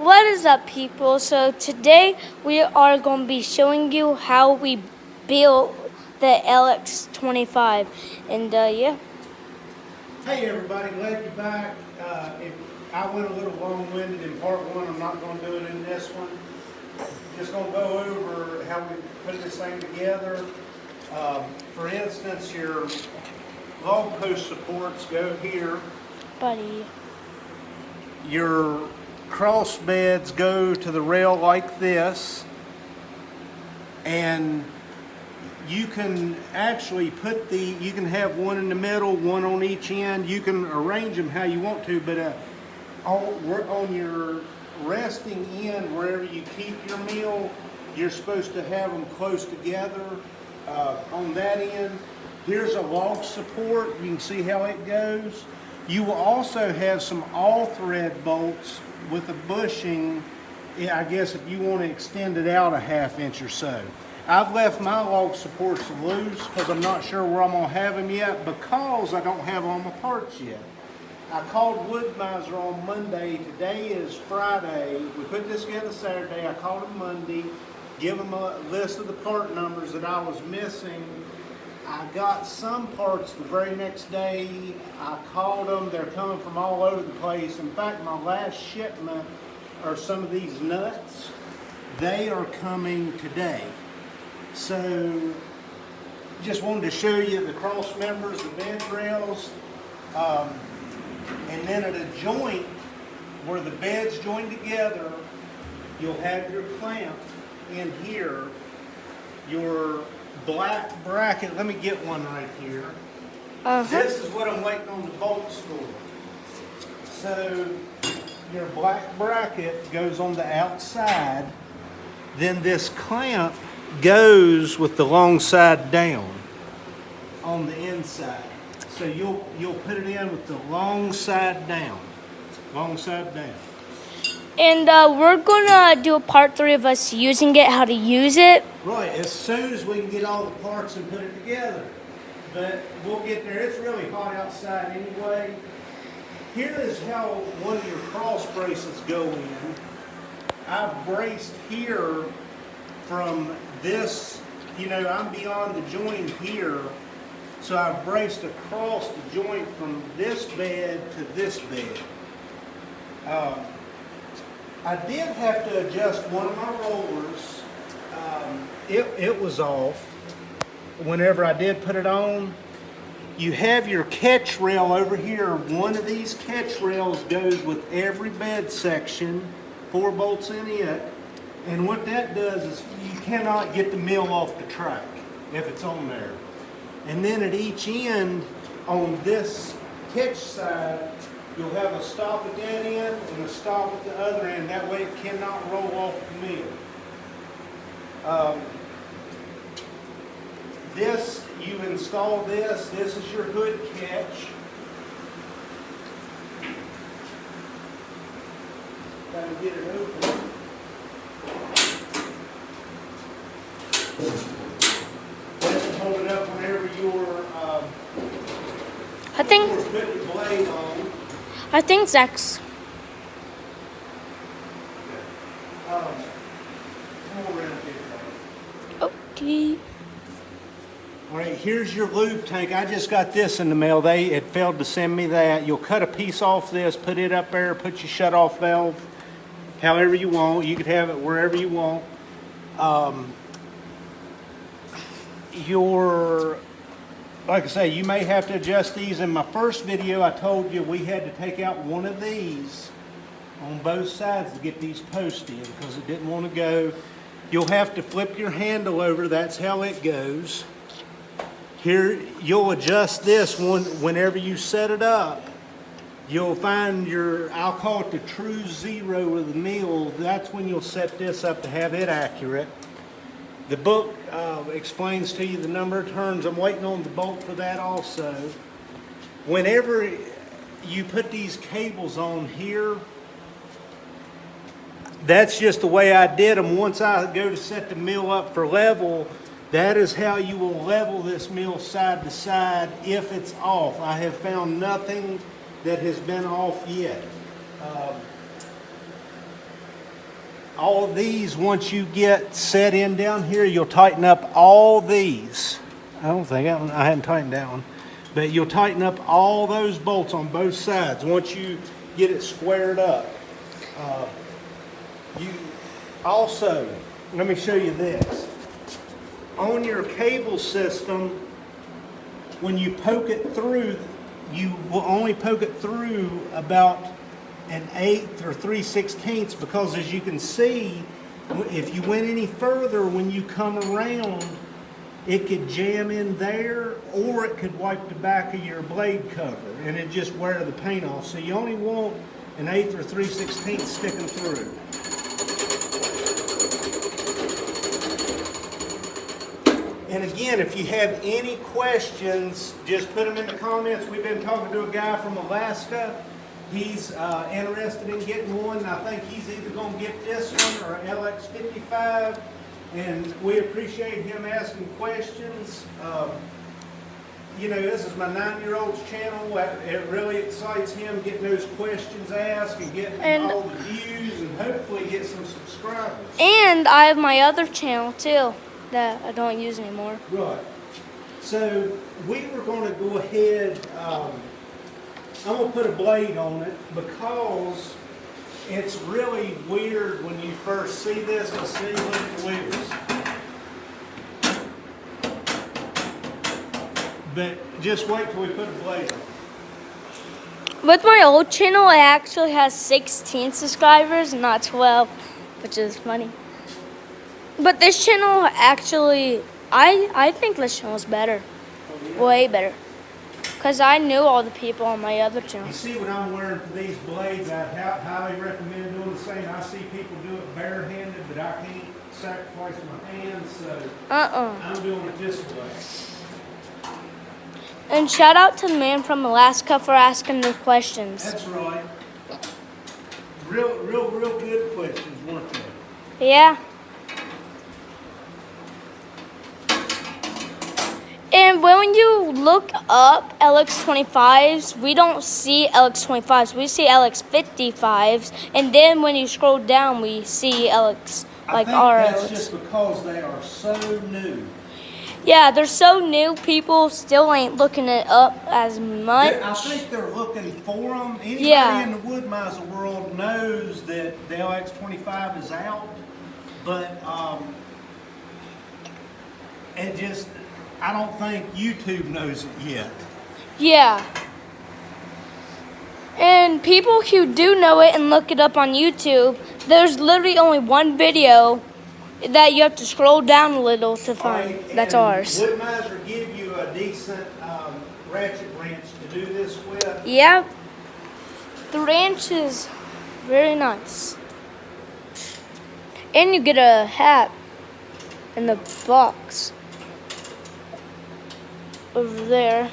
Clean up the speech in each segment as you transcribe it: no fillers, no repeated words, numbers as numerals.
What is up, people? So today we are going to be showing you how we built the LX25, and yeah. Hey everybody, glad you're back. If I went a little long-winded in part one, I'm not going to do it in this one. Just going to go over how we put this thing together. For instance, your log post supports go here. Buddy. Your cross beds go to the rail like this, and you can actually you can have one in the middle, one on each end. You can arrange them how you want to, but on your resting end, wherever you keep your meal, you're supposed to have them close together. On that end, here's a log support. You can see how it goes. You will also have some all-thread bolts with a bushing, I guess if you want to extend it out a ½ inch or so. I've left my log supports loose because I'm not sure where I'm going to have them yet, because I don't have all my parts yet. I called Woodmiser on Monday. Today is Friday. We put this together Saturday. I called him Monday, give him a list of the part numbers that I was missing. I got some parts the very next day. I called them. They're coming from all over the place. In fact, my last shipment are some of these nuts. They are coming today. So, just wanted to show you the cross members, the bed rails, and then at a joint where the beds join together, you'll have your clamp in here, your black bracket. Let me get one right here. This is what I'm waiting on the bolts for. So your black bracket goes on the outside, then this clamp goes with the long side down on the inside. So you'll put it in with the long side down. Long side down. And we're gonna do a part 3 of us using it, how to use it. Right, as soon as we can get all the parts and put it together. But we'll get there. It's really hot outside anyway. Here is how one of your cross braces go in. I've braced here from this, I'm beyond the joint here. So I've braced across the joint from this bed to this bed. I did have to adjust one of my rollers. It was off whenever I did put it on. You have your catch rail over here. One of these catch rails goes with every bed section, 4 bolts in it. And what that does is you cannot get the mill off the track if it's on there. And then at each end on this catch side, you'll have a stop at that end and a stop at the other end. That way it cannot roll off the mill. You install this. This is your hood catch. Got to get it open. Just hold it up whenever you're putting your blade on. I think Zach's. Come around here. Okay. All right, here's your lube tank. I just got this in the mail. It failed to send me that. You'll cut a piece off this, put it up there, put your shut-off valve however you want. You could have it wherever you want. Like I say, you may have to adjust these. In my first video, I told you we had to take out one of these on both sides to get these posts in because it didn't want to go. You'll have to flip your handle over. That's how it goes. Here, you'll adjust this whenever you set it up. You'll find I'll call it the true zero of the mill. That's when you'll set this up to have it accurate. The book explains to you the number of turns. I'm waiting on the bolt for that also. Whenever you put these cables on here, that's just the way I did them. Once I go to set the mill up for level, that is how you will level this mill side to side if it's off. I have found nothing that has been off yet. all of these, once you get set in down here, you'll tighten up all these. I hadn't tightened that one. But you'll tighten up all those bolts on both sides once you get it squared up. You also, let me show you this. On your cable system, when you poke it through, you will only poke it through about 1/8 or 3/16, because as you can see, if you went any further when you come around, it could jam in there, or it could wipe the back of your blade cover and it just wear the paint off. So you only want 1/8 or 3/16 sticking through. And again, if you have any questions, just put them in the comments. We've been talking to a guy from Alaska. He's interested in getting one. I think he's either going to get this one or LX25. And we appreciate him asking questions. You know, this is my 9-year-old's channel. It really excites him getting those questions asked and getting all the views and hopefully get some subscribers. And I have my other channel too that I don't use anymore. Right. So we were going to go ahead, I'm going to put a blade on it because it's really weird when you first see this. Let's see, look at the wheels. But just wait till we put a blade on. With my old channel, it actually has 16 subscribers, not 12, which is funny. But this channel actually, I think this channel is better, way better. Because I knew all the people on my other channel. You see what I'm wearing for these blades, I highly recommend doing the same. I see people do it barehanded, but I can't sacrifice my hands, so I'm doing it this way. And shout out to the man from Alaska for asking the questions. That's right. Real good questions, weren't they? Yeah. And when you look up LX25s, we don't see LX25s, we see LX55s. And then when you scroll down, we see LX, like our I think that's LX. just because they are so new. Yeah, they're so new, people still ain't looking it up as much. I think they're looking for them. Anybody in the wood miser world knows that the LX25 is out, but it just, I don't think YouTube knows it yet. Yeah. And people who do know it and look it up on YouTube, there's literally only one video that you have to scroll down a little to find. Right, that's and ours. Wood miser give you a decent ratchet wrench to do this with. Yeah. The ranch is very nice. And you get a hat in the box. Over there.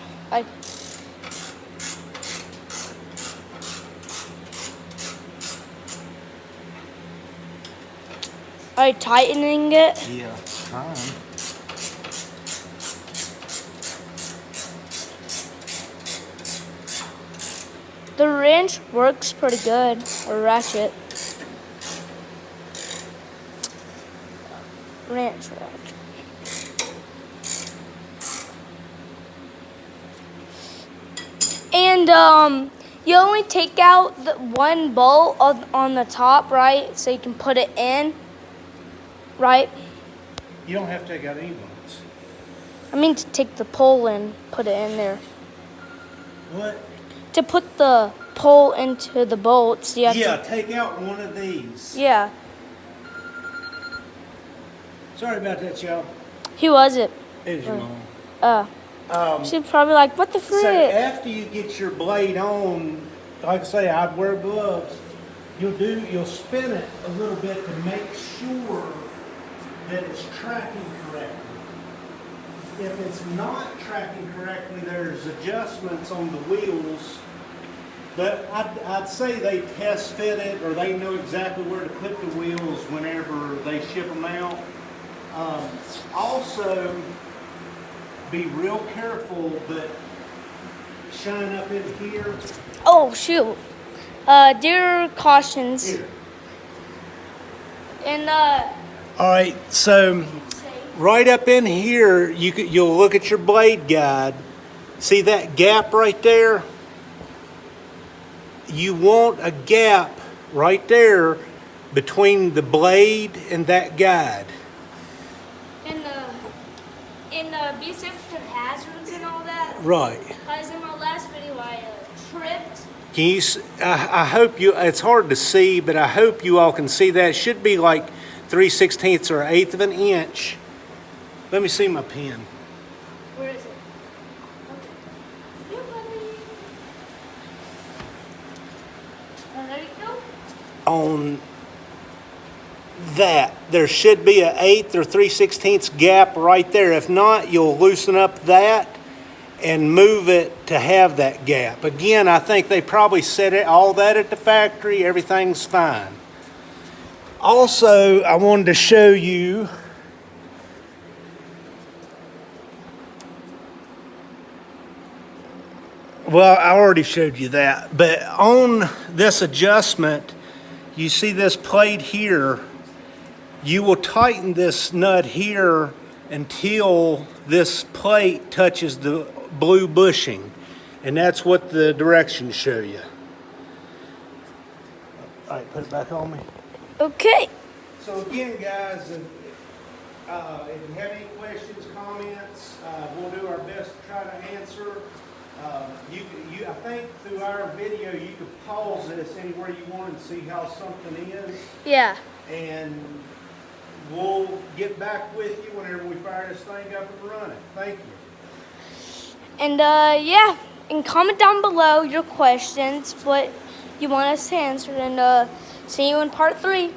Are you tightening it? Yeah, fine. The wrench works pretty good, or ratchet. Wrench. And you only take out the one bolt on the top, right? So you can put it in, right? You don't have to take out any bolts. I mean to take the pole in, put it in there. What? To put the pole into the bolts, you have to... take out one of these. Yeah. Sorry about that, y'all. Who was it? It is your mom. She's probably like, what the frick? So after you get your blade on, like I say, I'd wear gloves. You'll spin it a little bit to make sure that it's tracking correctly. If it's not tracking correctly, there's adjustments on the wheels. But I'd say they test fit it, or they know exactly where to put the wheels whenever they ship them out. Also, be real careful, but shine up in here. Oh, shoot. Dear cautions. Here. And All right, so right up in here, you'll look at your blade guide. See that gap right there? You want a gap right there between the blade and that guide. in be safe with hazards and all that. Right. Because in my last video I tripped. Can you? I hope you. It's hard to see, but I hope you all can see that. It should be like 3/16 or 1/8 of an inch. Let me see my pen. Where is it? Okay. You buddy. There you go. On that, there should be an 1/8 or 3/16 gap right there. If not, you'll loosen up that and move it to have that gap. Again, I think they probably set it all that at the factory. Everything's fine. Also, I wanted to show you well, I already showed you that, but on this adjustment, you see this plate here, you will tighten this nut here until this plate touches the blue bushing, and that's what the directions show you. All right, put it back on me. Okay. So again, guys, if you have any questions, comments, we'll do our best to try to answer. I think through our video, you could pause this anywhere you want and see how something is. Yeah. And we'll get back with you whenever we fire this thing up and running. Thank you. And yeah, and comment down below your questions, what you want us to answer, and see you in part 3.